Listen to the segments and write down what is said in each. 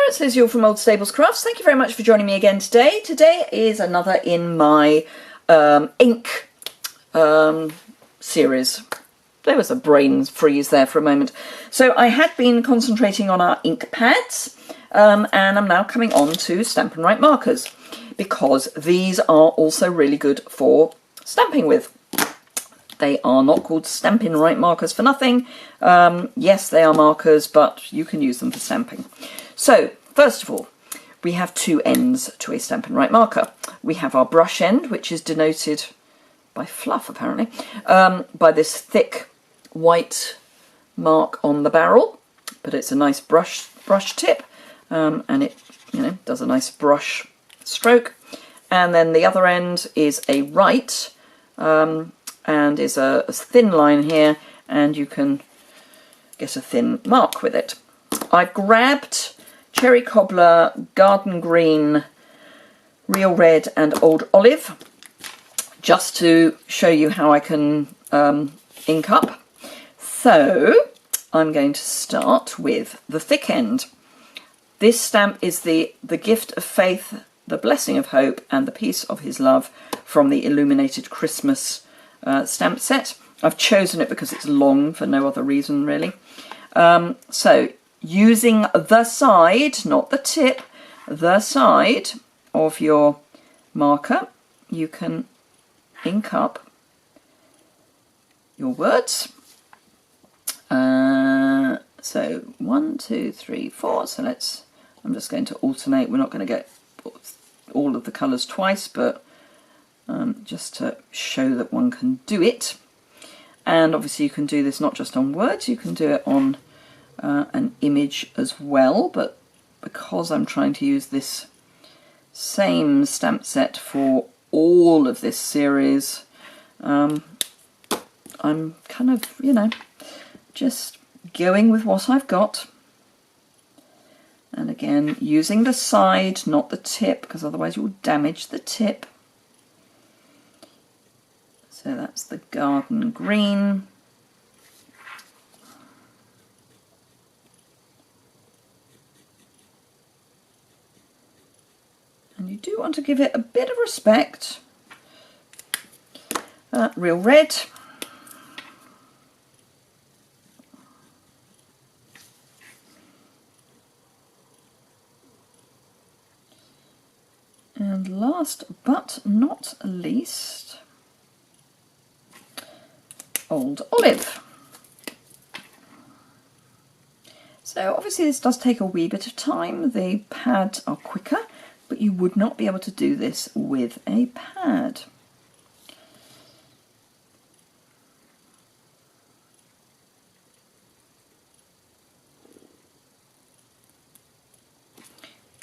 it's Yuille from Old Stables Crafts. Thank you very much for joining me again today. Today is another in my ink series. There was a brain freeze there for a moment. So I had been concentrating on our ink pads, and I'm now coming on to Stampin' Right markers, because these are also really good for stamping with. They are not called Stampin' Right markers for nothing. Yes, they are markers, but you can use them for stamping. So, first of all, we have two ends to a Stampin' Right marker. We have our brush end, which is denoted by fluff, apparently, by this thick white mark on the barrel, but it's a nice brush tip, and it does a nice brush stroke. And then the other end is a right, and is a thin line here, and you can get a thin mark with it. I've grabbed Cherry Cobbler, Garden Green, Real Red and Old Olive, just to show you how I can ink up. So I'm going to start with the thick end. This stamp is the gift of faith, the blessing of hope, and the peace of his love from the Illuminated Christmas stamp set. I've chosen it because it's long for no other reason really. So using the side, not the tip, the side of your marker, you can ink up your words. So 1, 2, 3, 4. So I'm just going to alternate. We're not going to get all of the colours twice, but just to show that one can do it. And obviously you can do this not just on words, you can do it on an image as well, but because I'm trying to use this same stamp set for all of this series, I'm kind of, just going with what I've got. And again, using the side, not the tip, because otherwise you'll damage the tip. So that's the Garden Green. And you do want to give it a bit of respect. Real Red. And last but not least, Old Olive. So obviously this does take a wee bit of time. The pads are quicker, but you would not be able to do this with a pad.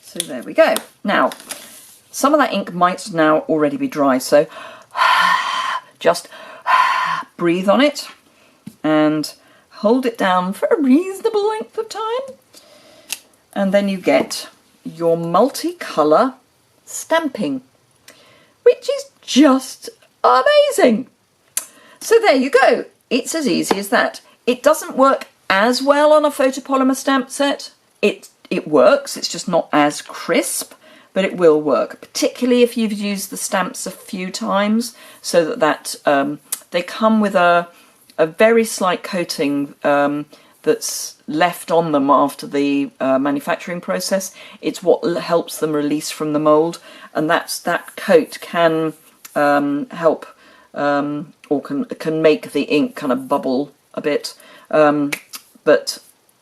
So there we go. Now, some of that ink might now already be dry, so just breathe on it and hold it down for a reasonable length of time, and then you get your multicolour stamping, which is just amazing. So there you go. It's as easy as that. It doesn't work as well on a photopolymer stamp set. It works, it's just not as crisp, but it will work, particularly if you've used the stamps a few times, so that they come with a very slight coating that's left on them after the manufacturing process. It's what helps them release from the mould, and that coat can help or can make the ink kind of bubble a bit, but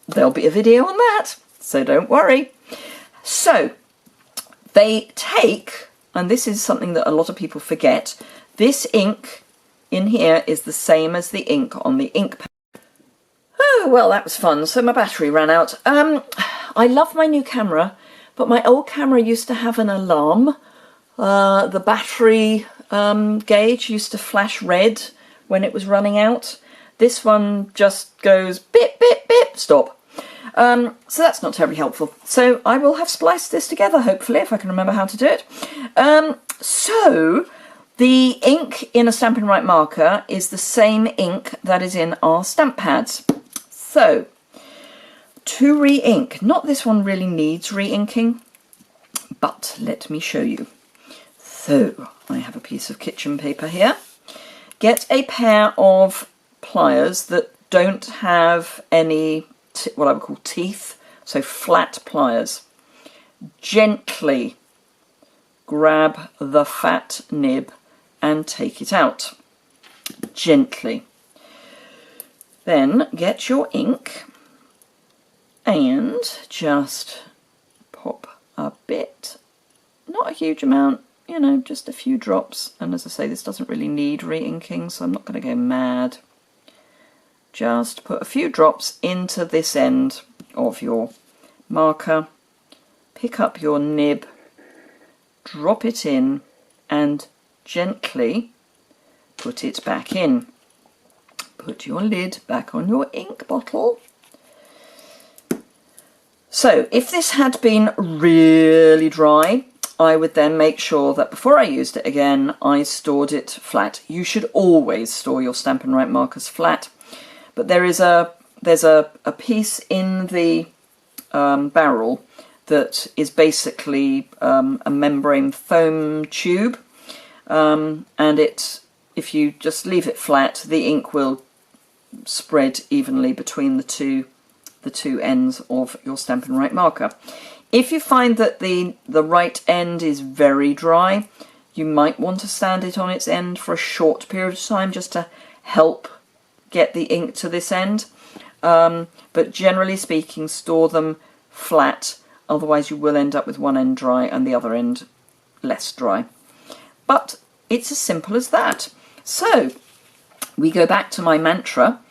there'll be a video on that, so don't worry. So they take, and this is something that a lot of people forget, this ink in here is the same as the ink on the ink pad. Oh, well, that was fun. So my battery ran out. I love my new camera, but my old camera used to have an alarm. The battery gauge used to flash red when it was running out. This one just goes bip, bip, bip, stop. So that's not terribly helpful. So I will have spliced this together, hopefully, if I can remember how to do it. So the ink in a Stampin' Right marker is the same ink that is in our stamp pads. So to re-ink. Not this one really needs re-inking, but let me show you. So I have a piece of kitchen paper here. Get a pair of pliers that don't have any what I would call teeth, so flat pliers. Gently grab the fat nib and take it out. Gently. Then get your ink and just pop a bit, not a huge amount, you know, just a few drops. And as I say, this doesn't really need re-inking, so I'm not going to go mad. Just put a few drops into this end of your marker, pick up your nib, drop it in and gently put it back in. Put your lid back on your ink bottle. So if this had been really dry, I would then make sure that before I used it again, I stored it flat. You should always store your Stampin' Right markers flat, but there's a piece in the barrel that is basically a membrane foam tube, and if you just leave it flat, the ink will spread evenly between the two ends of your Stampin' Right marker. If you find that the right end is very dry, you might want to stand it on its end for a short period of time just to help get the ink to this end. But generally speaking, store them flat, otherwise you will end up with one end dry and the other end less dry. But it's as simple as that. So we go back to my mantra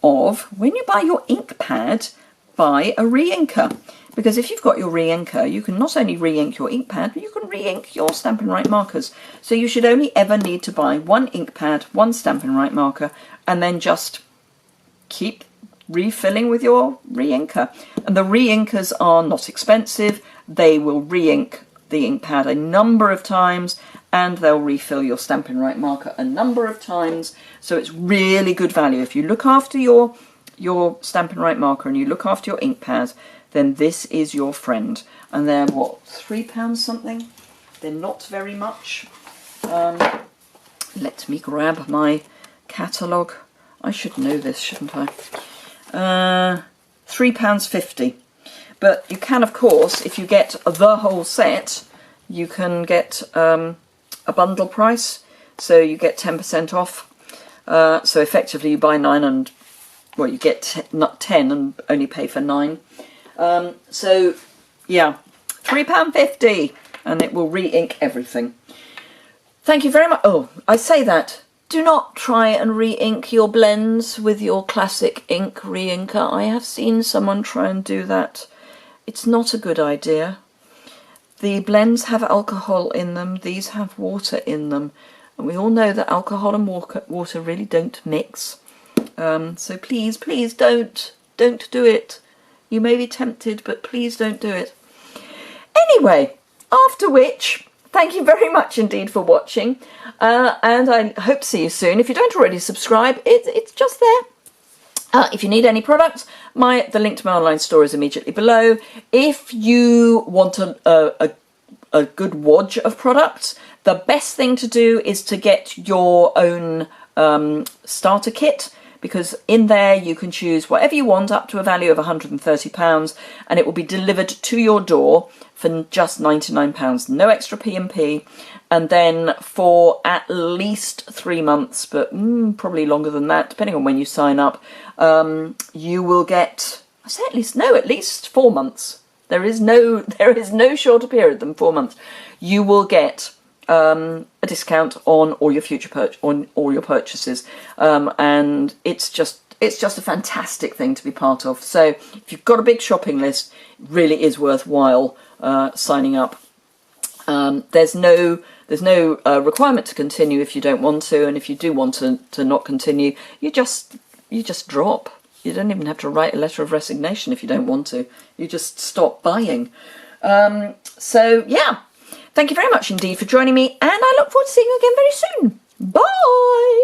of when you buy your ink pad, buy a re-inker. Because if you've got your re-inker, you can not only re-ink your ink pad, but you can re-ink your Stampin' Right markers. So you should only ever need to buy one ink pad, one Stampin' Right marker, and then just keep refilling with your re-inker. And the re-inkers are not expensive. They will re-ink the ink pad a number of times, and they'll refill your Stampin' Right marker a number of times. So it's really good value. If you look after your Stampin' Right marker and you look after your ink pad, then this is your friend. And they're what, £3 something? They're not very much. Let me grab my catalogue. I should know this, shouldn't I? £3.50. But you can, of course, if you get the whole set, you can get a bundle price. So you get 10% off. So effectively you buy 9 and, well, you get not 10 and only pay for 9. So yeah, £3.50, and it will re-ink everything. Thank you very much. Oh, I say that. Do not try and re-ink your blends with your classic ink re-inker. I have seen someone try and do that. It's not a good idea. The blends have alcohol in them. These have water in them. And we all know that alcohol and water really don't mix. So please, please don't do it. You may be tempted, but please don't do it. Anyway, after which, thank you very much indeed for watching. And I hope to see you soon. If you don't already subscribe, it's just there. If you need any products, the link to my online store is immediately below. If you want a good wodge of products, the best thing to do is to get your own starter kit, because in there you can choose whatever you want up to a value of £130, and it will be delivered to your door for just £99, no extra P&P. And then for at least 3 months, but probably longer than that, depending on when you sign up, you will get, I say at least 4 months. There is no shorter period than 4 months. You will get a discount on all your purchases, and it's just a fantastic thing to be part of. So if you've got a big shopping list, it really is worthwhile signing up. There's no requirement to continue if you don't want to, and if you do want to not continue, you just drop. You don't even have to write a letter of resignation if you don't want to. You just stop buying. So yeah. Thank you very much indeed for joining me, and I look forward to seeing you again very soon. Bye!